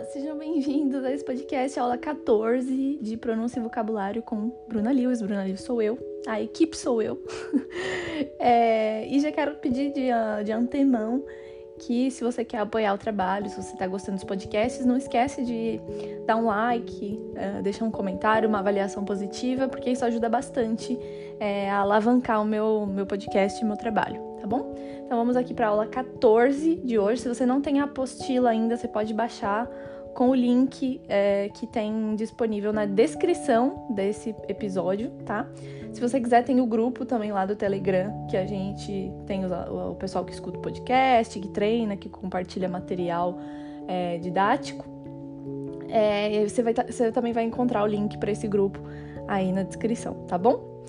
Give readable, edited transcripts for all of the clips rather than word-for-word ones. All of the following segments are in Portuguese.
Olá, sejam bem-vindos a esse podcast, aula 14 de pronúncia e vocabulário com Bruna Lewis. Bruna Lewis sou eu, a equipe sou eu. E já quero pedir de antemão que, se você quer apoiar o trabalho, se você está gostando dos podcasts, não esquece de dar um like, deixar um comentário, uma avaliação positiva, porque isso ajuda bastante a alavancar o meu podcast e o meu trabalho, tá bom? Então vamos aqui para a aula 14 de hoje. Se você não tem a apostila ainda, você pode baixar com o link que tem disponível na descrição desse episódio, tá? Se você quiser, tem o grupo também lá do Telegram, que a gente tem o pessoal que escuta o podcast, que treina, que compartilha material didático. Você também vai encontrar o link para esse grupo aí na descrição, tá bom?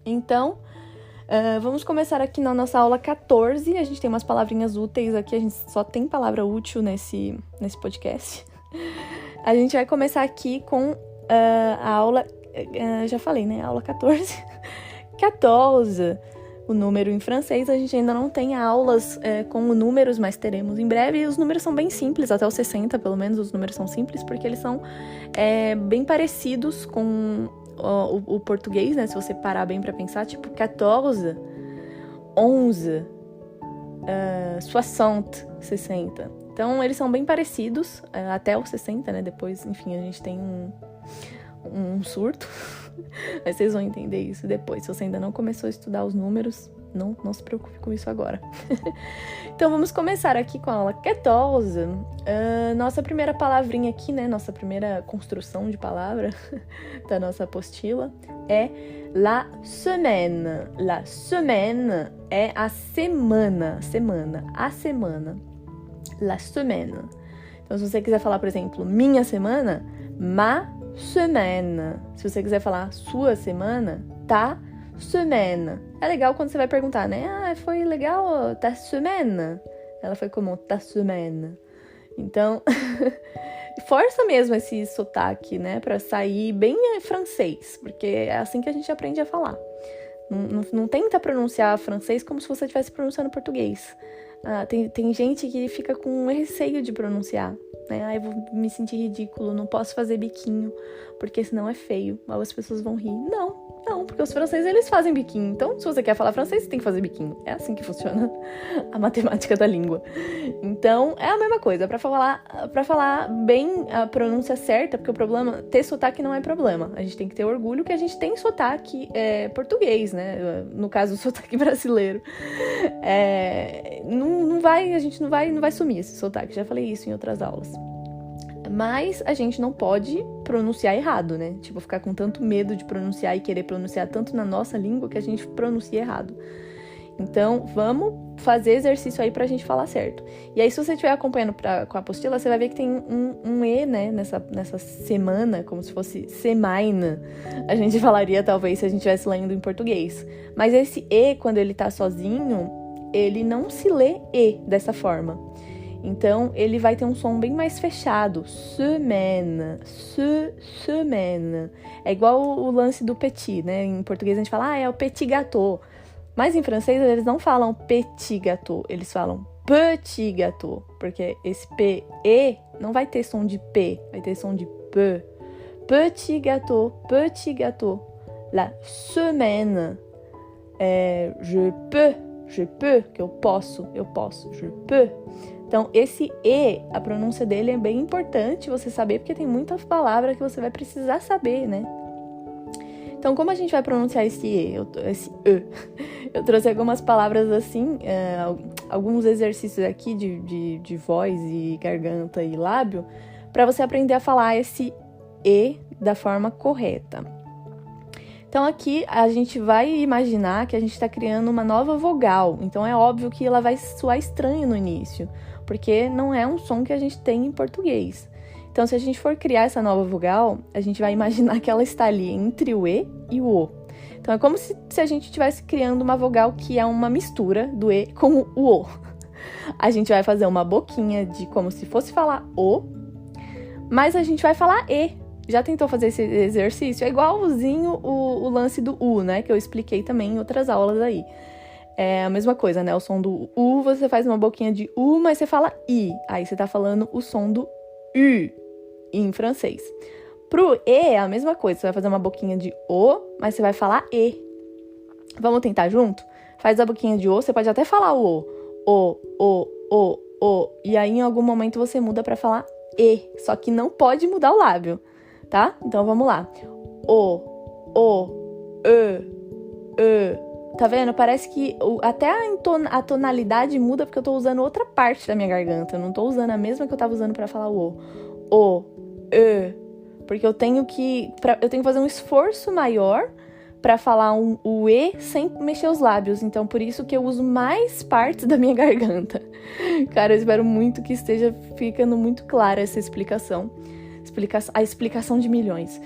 Então, vamos começar aqui na nossa aula 14. A gente tem umas palavrinhas úteis aqui, a gente só tem palavra útil nesse podcast. A gente vai começar aqui com a aula, já falei, né? Aula 14. 14, o número em francês. A gente ainda não tem aulas com números, mas teremos em breve. E os números são bem simples, até os 60, pelo menos, os números são simples, porque eles são bem parecidos com o português, né? Se você parar bem pra pensar, tipo 14, 11, 60, 60. Então, eles são bem parecidos, até os 60, né? Depois, enfim, a gente tem um surto. Mas vocês vão entender isso depois. Se você ainda não começou a estudar os números, não se preocupe com isso agora. Então, vamos começar aqui com a aula 14. Nossa primeira palavrinha aqui, né? Nossa primeira construção de palavra da nossa apostila é la semaine. La semaine é a semana. A semana. La semaine. Então, se você quiser falar, por exemplo, minha semana, ma semaine. Se você quiser falar sua semana, ta semaine. É legal quando você vai perguntar, né? Foi legal ta semaine? Ela foi como ta semaine. Então, força mesmo esse sotaque, né? Pra sair bem francês, porque é assim que a gente aprende a falar. Não tenta pronunciar francês como se você estivesse pronunciando português. Tem gente que fica com receio de pronunciar, né? Eu vou me sentir ridículo, não posso fazer biquinho, porque senão é feio, as pessoas vão rir. Não, porque os franceses, eles fazem biquinho. Então, se você quer falar francês, você tem que fazer biquinho. É assim que funciona a matemática da língua. Então, é a mesma coisa. Pra falar bem a pronúncia certa, porque o problema, ter sotaque não é problema. A gente tem que ter orgulho que a gente tem sotaque português, né? No caso, o sotaque brasileiro. A gente não vai sumir esse sotaque. Já falei isso em outras aulas. Mas a gente não pode pronunciar errado, né? Tipo, ficar com tanto medo de pronunciar e querer pronunciar tanto na nossa língua que a gente pronuncia errado. Então, vamos fazer exercício aí pra gente falar certo. E aí, se você estiver acompanhando com a apostila, você vai ver que tem um E, né? Nessa semana, como se fosse semaina. A gente falaria, talvez, se a gente estivesse lendo em português. Mas esse E, quando ele tá sozinho, ele não se lê E dessa forma. Então, ele vai ter um som bem mais fechado. Semaine. Semaine. É igual o lance do petit, né? Em português a gente fala, é o petit gâteau. Mas em francês eles não falam petit gâteau, eles falam petit gâteau. Porque esse P, E, não vai ter som de P, vai ter som de P. Petit gâteau, petit gâteau. La semaine. Je peux, que eu posso, je peux. Então, esse E, a pronúncia dele é bem importante você saber, porque tem muitas palavras que você vai precisar saber, né? Então, como a gente vai pronunciar esse E, esse E? Eu trouxe algumas palavras assim, alguns exercícios aqui de voz e garganta e lábio, para você aprender a falar esse E da forma correta. Então, aqui a gente vai imaginar que a gente está criando uma nova vogal. Então, é óbvio que ela vai soar estranho no início, porque não é um som que a gente tem em português. Então, se a gente for criar essa nova vogal, a gente vai imaginar que ela está ali entre o E e o O. Então, é como se a gente estivesse criando uma vogal que é uma mistura do E com o O. A gente vai fazer uma boquinha de como se fosse falar O, mas a gente vai falar E. Já tentou fazer esse exercício? É igualzinho o lance do U, né? Que eu expliquei também em outras aulas aí. É a mesma coisa, né? O som do U, você faz uma boquinha de U, mas você fala I. Aí você tá falando o som do U em francês. Pro E é a mesma coisa, você vai fazer uma boquinha de O, mas você vai falar E. Vamos tentar junto? Faz a boquinha de O, você pode até falar o O. E aí, em algum momento, você muda pra falar E. Só que não pode mudar o lábio, tá? Então, vamos lá. E. Tá vendo? Parece que até a tonalidade muda porque eu tô usando outra parte da minha garganta. Eu não tô usando a mesma que eu tava usando pra falar o E. Porque eu tenho que fazer um esforço maior pra falar o E sem mexer os lábios. Então, por isso que eu uso mais partes da minha garganta. Cara, eu espero muito que esteja ficando muito clara essa explicação. A explicação de milhões.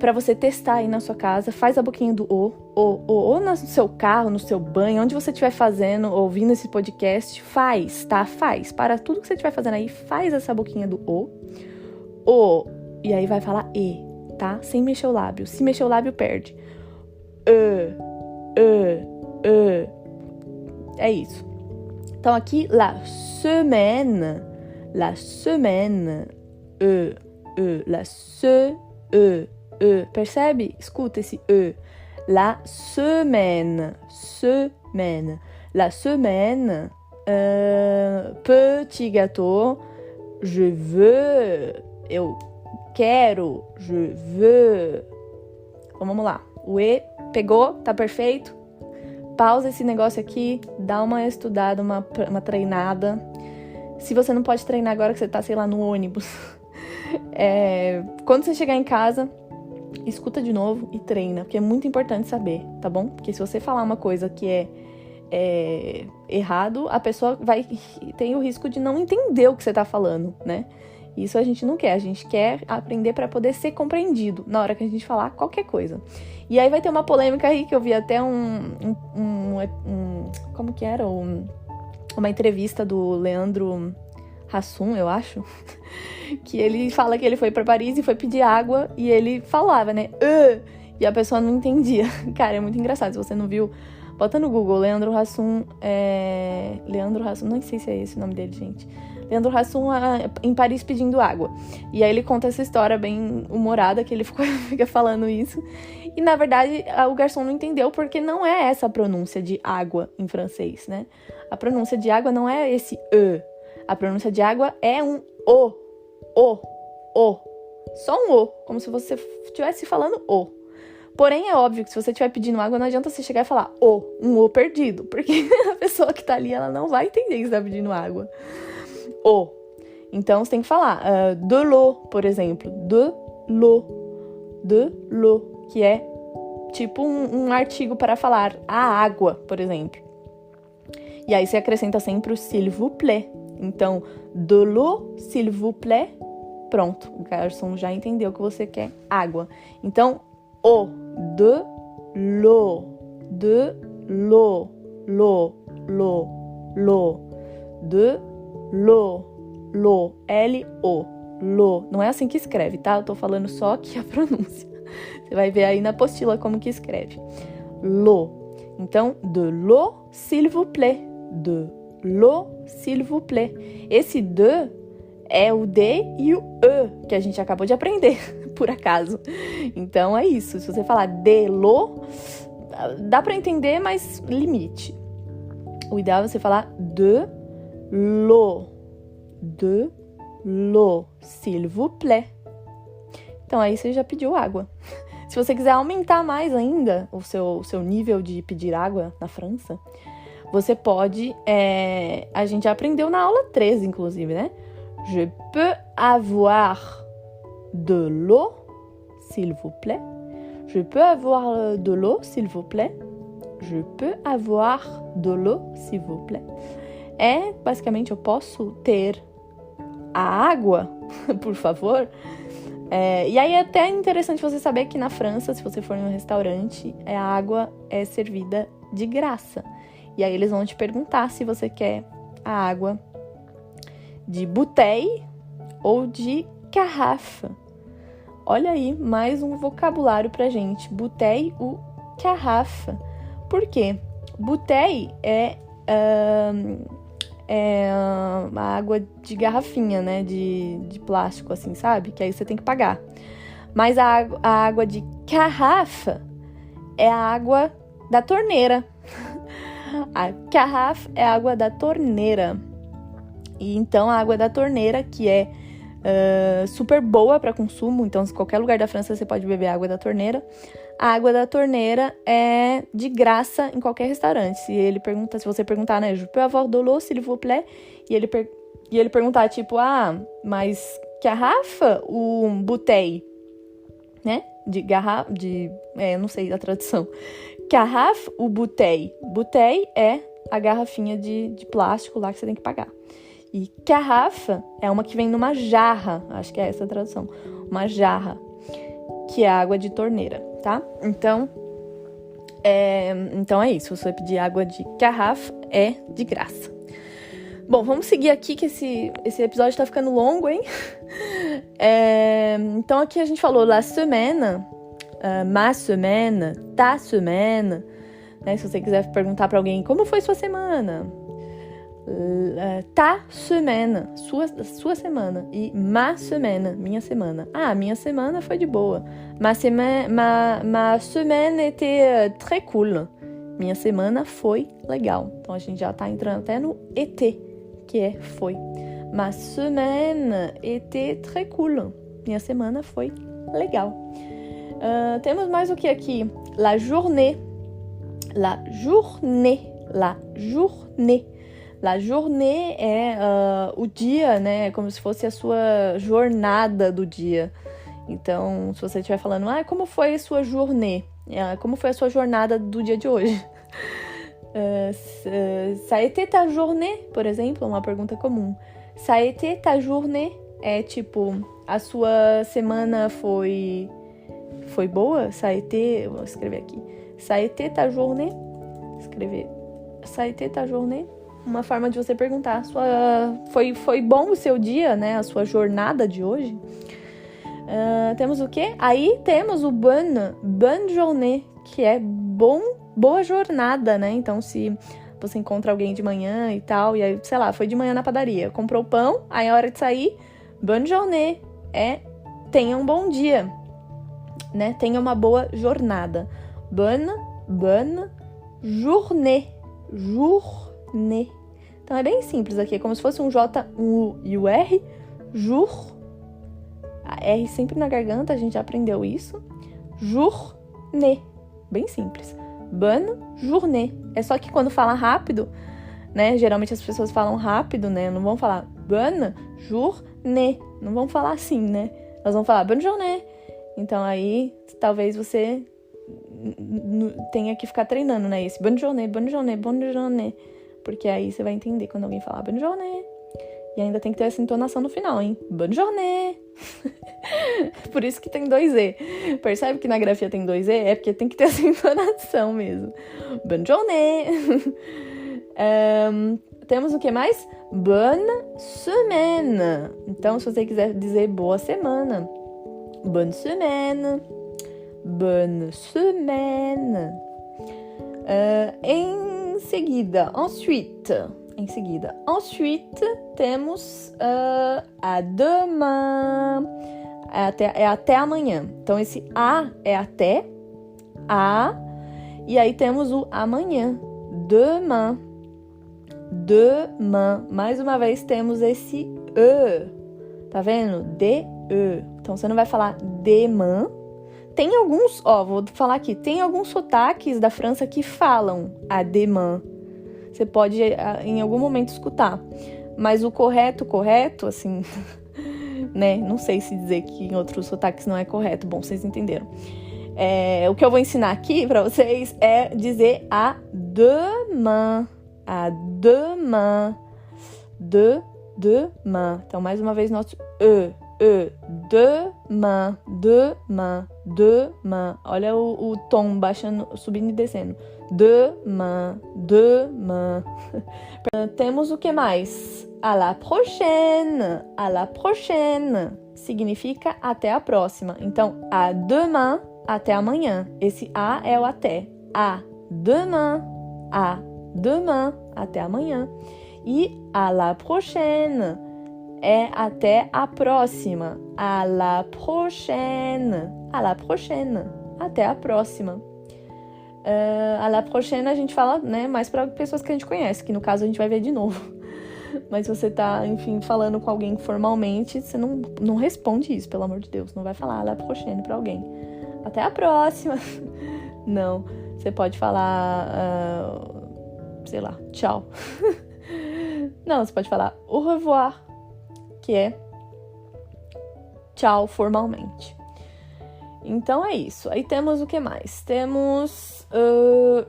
Pra você testar aí na sua casa, faz a boquinha do ou no seu carro, no seu banho, onde você estiver fazendo, ouvindo esse podcast, faz, tá? Faz. Para tudo que você estiver fazendo aí, faz essa boquinha do O. E aí vai falar E, tá? Sem mexer o lábio. Se mexer o lábio, perde. É isso. Então aqui, la semaine. La percebe? Escuta esse E. La semaine. La semaine. Petit gâteau. Je veux. Eu quero. Je veux. Então, vamos lá. O E pegou, tá perfeito? Pausa esse negócio aqui, dá uma estudada, uma treinada. Se você não pode treinar agora que você tá, sei lá, no ônibus. Quando você chegar em casa, escuta de novo e treina, porque é muito importante saber, tá bom? Porque se você falar uma coisa que é errado, a pessoa tem o risco de não entender o que você tá falando, né? Isso a gente não quer, a gente quer aprender para poder ser compreendido na hora que a gente falar qualquer coisa. E aí vai ter uma polêmica aí que eu vi até como que era? Uma entrevista do Leandro Hassum, eu acho, que ele fala que ele foi pra Paris e foi pedir água e ele falava, né? E a pessoa não entendia. Cara, é muito engraçado. Se você não viu, bota no Google, Leandro Hassum, não sei se é esse o nome dele, gente. Leandro Hassum em Paris pedindo água. E aí ele conta essa história bem humorada, que ele fica falando isso. E, na verdade, o garçom não entendeu, porque não é essa a pronúncia de água em francês, né? A pronúncia de água não é esse E. A pronúncia de água é um O. Só um O, como se você estivesse falando O. Porém, é óbvio que se você estiver pedindo água, não adianta você chegar e falar um O perdido, porque a pessoa que tá ali, ela não vai entender que você tá pedindo água. Então, você tem que falar de l'eau, por exemplo. De l'eau, que é tipo um artigo para falar a água, por exemplo. E aí você acrescenta sempre o s'il vous plaît. Então, de l'eau, s'il vous plaît. Pronto, o garçom já entendeu que você quer água. Então, de l'eau, l'eau, de l'eau, L-O, l'eau. Não é assim que escreve, tá? Eu tô falando só aqui a pronúncia. Você vai ver aí na apostila como que escreve. L'eau. Então, de l'eau, s'il vous plaît. De l'eau, s'il vous plaît. Esse de é o D e o E que a gente acabou de aprender, por acaso. Então, é isso. Se você falar de l'eau, dá pra entender, mas limite. O ideal é você falar de l'eau. De l'eau, s'il vous plaît. Então, aí você já pediu água. Se você quiser aumentar mais ainda o seu nível de pedir água na França, você pode... a gente já aprendeu na aula 13, inclusive, né? Je peux avoir de l'eau, s'il vous plaît. Je peux avoir de l'eau, s'il vous plaît. Je peux avoir de l'eau, s'il vous plaît. Basicamente, eu posso ter a água, por favor. E aí é até interessante você saber que na França, se você for em um restaurante, a água é servida de graça. E aí eles vão te perguntar se você quer a água de bouteille ou de garrafa. Olha aí, mais um vocabulário pra gente. Bouteille ou garrafa. Por quê? Bouteille é é a água de garrafinha, né? De plástico, assim, sabe? Que aí você tem que pagar. Mas a água de garrafa é a água da torneira. A garrafa é a água da torneira. E então a água da torneira, que é super boa para consumo, então em qualquer lugar da França você pode beber água da torneira. A água da torneira é de graça em qualquer restaurante. Se você perguntar, né, je peux avoir de l'eau, s'il vous plaît? E ele perguntar, tipo, mas garrafa ou bouteille? Né? De garrafa, eu não sei a tradução. Garrafa ou bouteille? Bouteille é a garrafinha de plástico lá que você tem que pagar. E garrafa é uma que vem numa jarra, acho que é essa a tradução. Uma jarra, que é água de torneira, tá? Então é isso. Se você pedir água de garrafa, é de graça. Bom, vamos seguir aqui, que esse episódio tá ficando longo, hein? Então aqui a gente falou la semaine, ma semaine, ta semaine, né? Se você quiser perguntar pra alguém, como foi sua semana? Ta semaine, sua semana. E ma semaine, minha semana. Minha semana foi de boa. Ma semaine était très cool. Minha semana foi legal. Então a gente já tá entrando até no ET, que é foi. Ma semaine était très cool. Minha semana foi legal. Temos mais o que aqui? La journée. La journée. La journée. La journée é o dia, né? É como se fosse a sua jornada do dia. Então, se você estiver falando, como foi a sua journée? Como foi a sua jornada do dia de hoje? Ça a été ta journée, por exemplo, é uma pergunta comum. Ça a été ta journée é tipo, a sua semana foi boa? Ça a été, vou escrever aqui. Ça a été ta journée? Escrever. Ça a été ta journée? Uma forma de você perguntar, foi bom o seu dia, né? A sua jornada de hoje. Temos o quê? Aí temos o bonne journée, que é boa jornada, né? Então, se você encontra alguém de manhã e tal, e aí, sei lá, foi de manhã na padaria, comprou pão, aí a hora de sair, bonne journée, tenha um bom dia, né? Tenha uma boa jornada. Bonne journée. Journée. Então é bem simples aqui, é como se fosse um J, um U e o R. Jour. A R sempre na garganta, a gente já aprendeu isso. Journée. Bem simples. Bonne journée. É só que quando fala rápido, né? Geralmente as pessoas falam rápido, né? Não vão falar bonne journée. Não vão falar assim, né? Elas vão falar bonne journée. Então aí, talvez você tenha que ficar treinando, né? Esse bonne journée, bonne journée, bonne journée. Porque aí você vai entender quando alguém falar bonne journée. E ainda tem que ter essa entonação no final, hein? Bonne journée. Por isso que tem 2E. Percebe que na grafia tem 2E? É porque tem que ter essa entonação mesmo. Bonne journée. Temos o que mais? Bonne semaine. Então, se você quiser dizer boa semana. Bonne semaine. Bonne semaine. Em seguida, ensuite, temos à demain. É até amanhã. Então, esse a é até, e aí temos o amanhã. Demain. Mais uma vez, temos esse e. Tá vendo? De-e. Então, você não vai falar demain. Tem alguns, vou falar aqui, tem alguns sotaques da França que falam a demain. Você pode, em algum momento, escutar. Mas o correto, assim, né? Não sei se dizer que em outros sotaques não é correto. Bom, vocês entenderam. O que eu vou ensinar aqui pra vocês é dizer a demain. A demain. Demain. Então, mais uma vez, nosso demain. Olha o tom baixando, subindo e descendo. Demain. Temos o que mais? À la prochaine. À la prochaine significa até a próxima. Então, à demain, até amanhã. Esse a é o até. À demain, até amanhã. E à la prochaine é até a próxima. À la prochaine. À la prochaine. Até a próxima. À la prochaine a gente fala, né, mais para pessoas que a gente conhece, que no caso a gente vai ver de novo. Mas se você tá, enfim, falando com alguém formalmente, você não responde isso, pelo amor de Deus. Não vai falar à la prochaine pra alguém. Até a próxima. Não. Você pode falar, sei lá, tchau. Não, você pode falar au revoir, que é tchau formalmente. Então é isso. Aí temos o que mais? Temos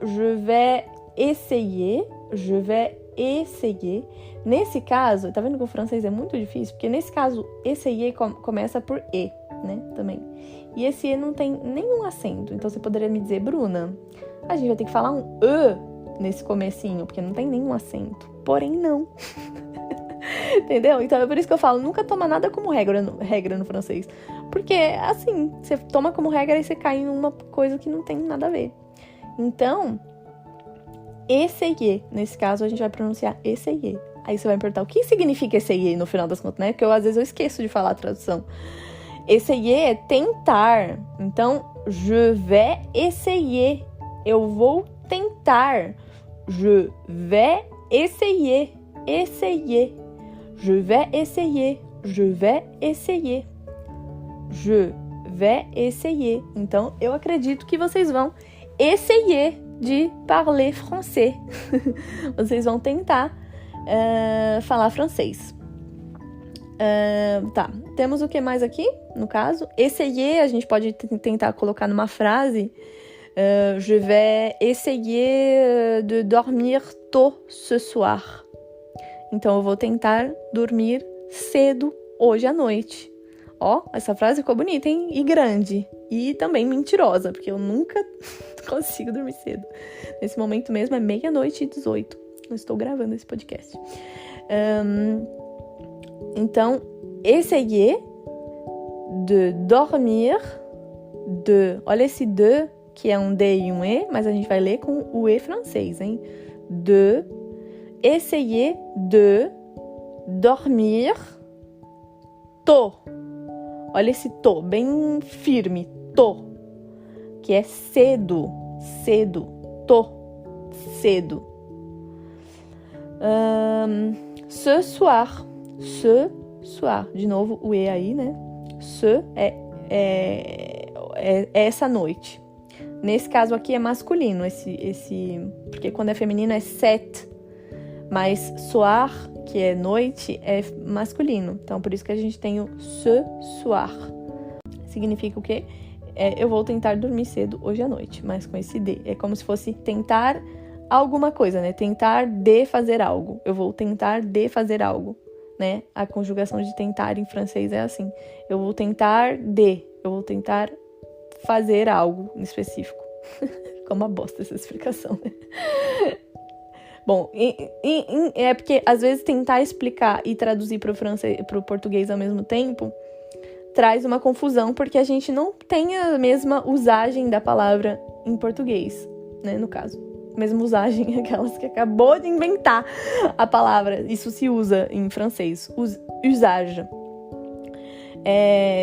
je vais essayer. Je vais essayer. Nesse caso, tá vendo que o francês é muito difícil? Porque nesse caso, essayer começa por E, né? Também. E esse E não tem nenhum acento. Então você poderia me dizer, Bruna, a gente vai ter que falar um E nesse comecinho, porque não tem nenhum acento. Porém, não. Entendeu? Então é por isso que eu falo, nunca toma nada como regra no francês. Porque, assim, você toma como regra e você cai em uma coisa que não tem nada a ver. Então, essayer, nesse caso, a gente vai pronunciar essayer. Aí você vai me perguntar, o que significa essayer no final das contas, né? Porque às vezes eu esqueço de falar a tradução. Essayer é tentar. Então, je vais essayer. Eu vou tentar. Je vais essayer. Essayer. Je vais essayer. Je vais essayer. Je vais essayer. Então, eu acredito que vocês vão essayer de parler français. Vocês vão tentar falar francês. Tá, temos o que mais aqui, no caso? Essayer, a gente pode tentar colocar numa frase. Je vais essayer de dormir tôt ce soir. Então, eu vou tentar dormir cedo hoje à noite. Ó, essa frase ficou bonita, hein? E grande. E também mentirosa, porque eu nunca consigo dormir cedo. Nesse momento mesmo é 00:18. Eu estou gravando esse podcast. Então, essayer de dormir de... Olha esse de, que é um D e um E, mas a gente vai ler com o E francês, hein? De... Essayer de dormir tôt. Olha esse tôt, bem firme, tôt, que é cedo, cedo, tôt, cedo. Ce soir, de novo o E aí, né? Ce é essa noite. Nesse caso aqui é masculino, porque quando é feminino é cette, mas soir, que é noite, é masculino. Então, por isso que a gente tem o ce soir. Significa o quê? Eu vou tentar dormir cedo hoje à noite, mas com esse D. É como se fosse tentar alguma coisa, né? Tentar de fazer algo. Eu vou tentar de fazer algo, né? A conjugação de tentar em francês é assim. Eu vou tentar fazer algo em específico. Ficou uma bosta essa explicação, né? Bom, é porque às vezes tentar explicar e traduzir para o português ao mesmo tempo traz uma confusão, porque a gente não tem a mesma usagem da palavra em português, né, no caso. Mesma usagem, aquelas que acabou de inventar a palavra. Isso se usa em francês, usage.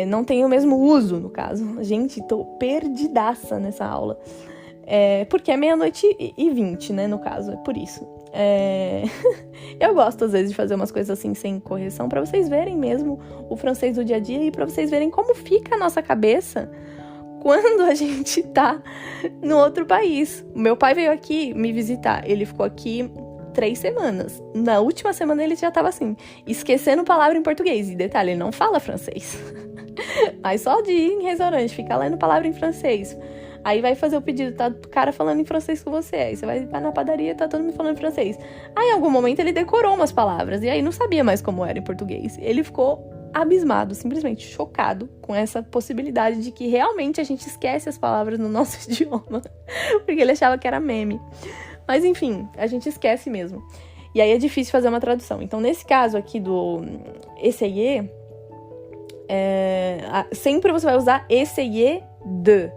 Não tem o mesmo uso, no caso. Gente, tô perdidaça nessa aula. Porque é 00:20, né, no caso, é por isso. Eu gosto, às vezes, de fazer umas coisas assim, sem correção, pra vocês verem mesmo o francês do dia a dia e pra vocês verem como fica a nossa cabeça quando a gente tá no outro país. O meu pai veio aqui me visitar, ele ficou aqui 3 semanas. Na última semana ele já tava assim, esquecendo palavra em português. E detalhe, ele não fala francês. Mas só de ir em restaurante, ficar lendo palavra em francês. Aí vai fazer o pedido, tá o cara falando em francês com você. Aí você vai na padaria, tá todo mundo falando em francês. Aí em algum momento ele decorou umas palavras. E aí não sabia mais como era em português. Ele ficou abismado, simplesmente chocado com essa possibilidade de que realmente a gente esquece as palavras no nosso idioma. Porque ele achava que era meme. Mas enfim, a gente esquece mesmo. E aí é difícil fazer uma tradução. Então nesse caso aqui do essayer, sempre você vai usar essayer de.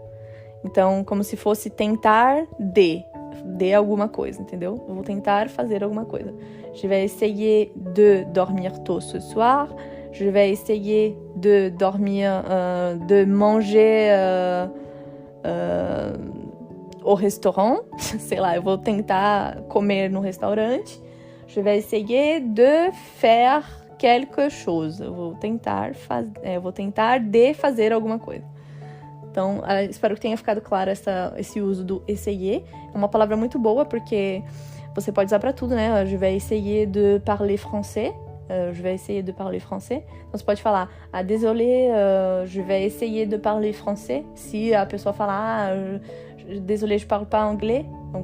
Então, como se fosse tentar de de alguma coisa, entendeu? Eu vou tentar fazer alguma coisa. Je vais essayer de dormir tôt ce soir. Je vais essayer de dormir, de manger au restaurant. Sei lá, eu vou tentar comer no restaurante. Je vais essayer de faire quelque chose. Eu vou tentar de fazer alguma coisa. Então, espero que tenha ficado claro esse uso do essayer. É uma palavra muito boa, porque você pode usar para tudo, né? Je vais essayer de parler français. Je vais essayer de parler français. Então, você pode falar, désolé, je vais essayer de parler français. Se a pessoa falar, désolé, je parle pas anglais. Então,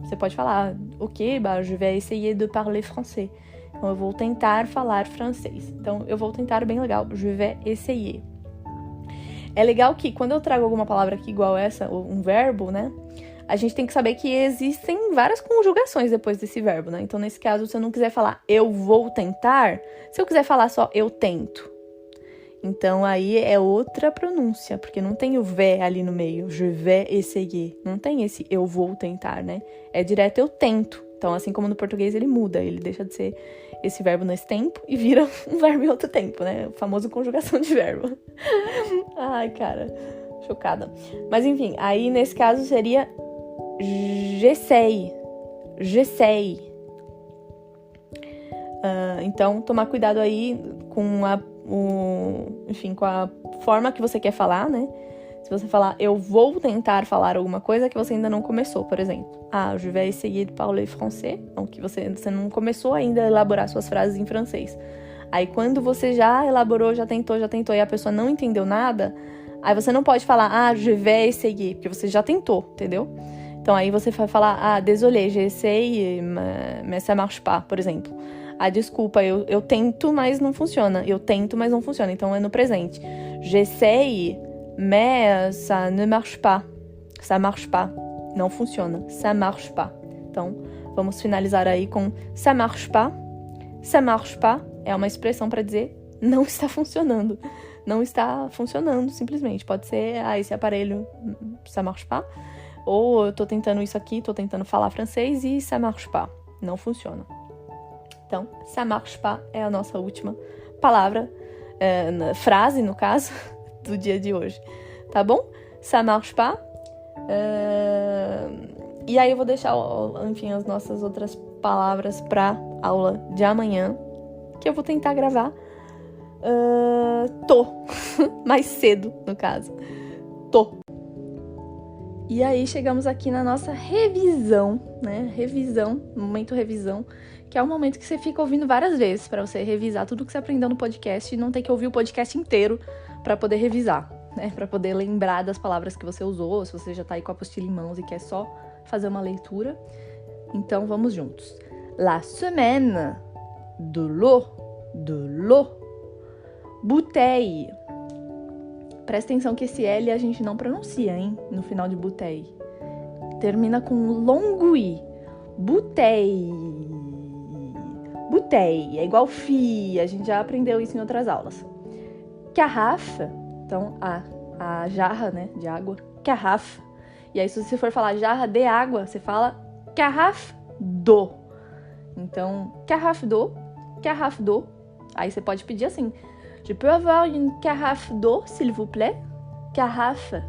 você pode falar, ok, je vais essayer de parler français. Então, eu vou tentar falar francês. Então, eu vou tentar bem legal. Je vais essayer. É legal que quando eu trago alguma palavra aqui igual essa, um verbo, né? A gente tem que saber que existem várias conjugações depois desse verbo, né? Então, nesse caso, se eu não quiser falar eu vou tentar, se eu quiser falar só eu tento, então aí é outra pronúncia, porque não tem o V ali no meio, je vais essayer. Não tem esse eu vou tentar, né? É direto eu tento. Então, assim como no português, ele muda, ele deixa de ser esse verbo nesse tempo e vira um verbo em outro tempo, né? O famoso conjugação de verbo. Ai, cara, chocada. Mas enfim, aí nesse caso seria j'essaye. Então, tomar cuidado aí com a forma que você quer falar, né? Se você falar, eu vou tentar falar alguma coisa que você ainda não começou, por exemplo. Je vais essayer de parler français. Então, que você não começou ainda a elaborar suas frases em francês. Aí, quando você já elaborou, já tentou, e a pessoa não entendeu nada, aí você não pode falar, je vais essayer, porque você já tentou, entendeu? Então, aí você vai falar, désolé, j'essaye, mais ça marche pas, por exemplo. Desculpa, eu tento, mas não funciona. Eu tento, mas não funciona. Então, é no presente. J'essaye, mais ça ne marche pas. Ça marche pas. Não funciona. Ça marche pas. Então, vamos finalizar aí com ça marche pas. Ça marche pas é uma expressão para dizer não está funcionando. Não está funcionando, simplesmente. Pode ser, esse aparelho, ça marche pas. Ou eu tô tentando isso aqui, tô tentando falar francês e ça marche pas. Não funciona. Então, ça marche pas é a nossa última palavra, frase, no caso, do dia de hoje. Tá bom? Ça marche pas. E aí eu vou deixar, enfim, as nossas outras palavras pra aula de amanhã, que eu vou tentar gravar mais cedo, no caso. E aí chegamos aqui na nossa revisão, né? Momento revisão, que é o momento que você fica ouvindo várias vezes para você revisar tudo que você aprendeu no podcast e não ter que ouvir o podcast inteiro para poder revisar, né? Para poder lembrar das palavras que você usou, se você já tá aí com a apostila em mãos e quer só fazer uma leitura. Então vamos juntos. La semaine de l'eau, bouteille. Presta atenção que esse L a gente não pronuncia, hein? No final de bouteille. Termina com longo I. Bouteille. Bouteille. É igual fi. A gente já aprendeu isso em outras aulas. Carafe. Então, a jarra, né? De água. Carafe. E aí, se você for falar jarra de água, você fala carafe d'eau. Então, carafe d'eau. Carafe d'eau. Aí você pode pedir assim. Je peux avoir une carafe d'eau, s'il vous plaît? Carafe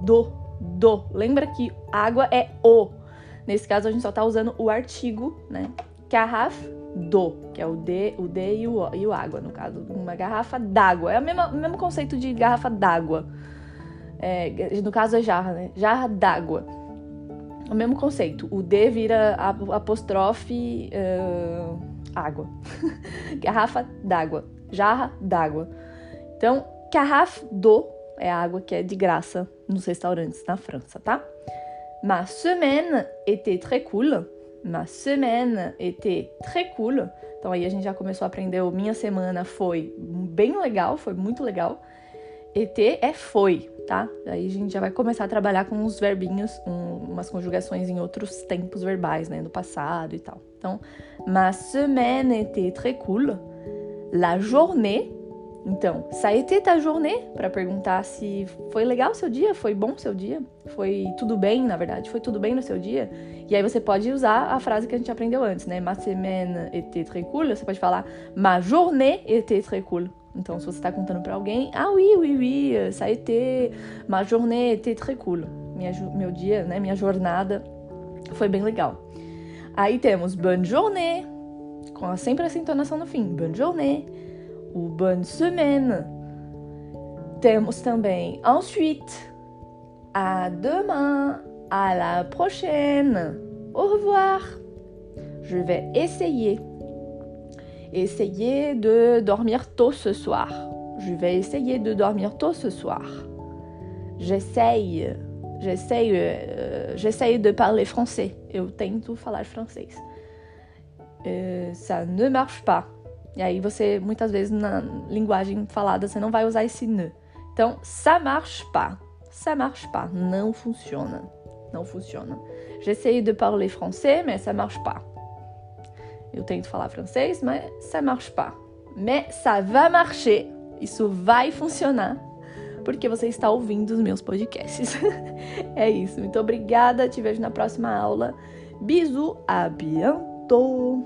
d'eau. Lembra que água é o. Nesse caso, a gente só tá usando o artigo, né? Carafe d'eau, que é o D e o água, no caso. Uma garrafa d'água. É o mesmo conceito de garrafa d'água. No caso, é jarra, né? Jarra d'água. O mesmo conceito. O D vira apóstrofe água. Garrafa d'água. Jarra d'água. Então, carafe d'eau é a água que é de graça nos restaurantes na França, tá? Ma semaine était très cool. Ma semaine était très cool. Então, aí a gente já começou a aprender minha semana foi bem legal, foi muito legal. Était é foi, tá? Aí a gente já vai começar a trabalhar com uns verbinhos, umas conjugações em outros tempos verbais, né? No passado e tal. Então, ma semaine était très cool. La journée Então, ça a été ta journée? Para perguntar se foi legal o seu dia, foi bom o seu dia, foi tudo bem, na verdade, foi tudo bem no seu dia. E aí você pode usar a frase que a gente aprendeu antes, né? Ma semaine était très cool. Você pode falar ma journée était très cool. Então, se você está contando para alguém, oui, ça a été, ma journée était très cool. Meu dia, né? Minha jornada foi bem legal. Aí temos bonne journée, com sempre essa entonação no fim, bonne journée. Ou bonne semaine. Temos também ensuite, à demain, à la prochaine, au revoir. Je vais essayer de dormir tôt ce soir. Je vais essayer de dormir tôt ce soir. J'essaye de parler français. Eu tento falar francês. Ça ne marche pas. E aí você, muitas vezes, na linguagem falada, você não vai usar esse ne. Então, ça marche pas. Ça marche pas. Não funciona. Não funciona. J'essaye de parler français, mais ça marche pas. Eu tento falar francês, mas ça marche pas. Mais ça va marcher. Isso vai funcionar, porque você está ouvindo os meus podcasts. É isso. Muito obrigada. Te vejo na próxima aula. Bisous. À bientôt.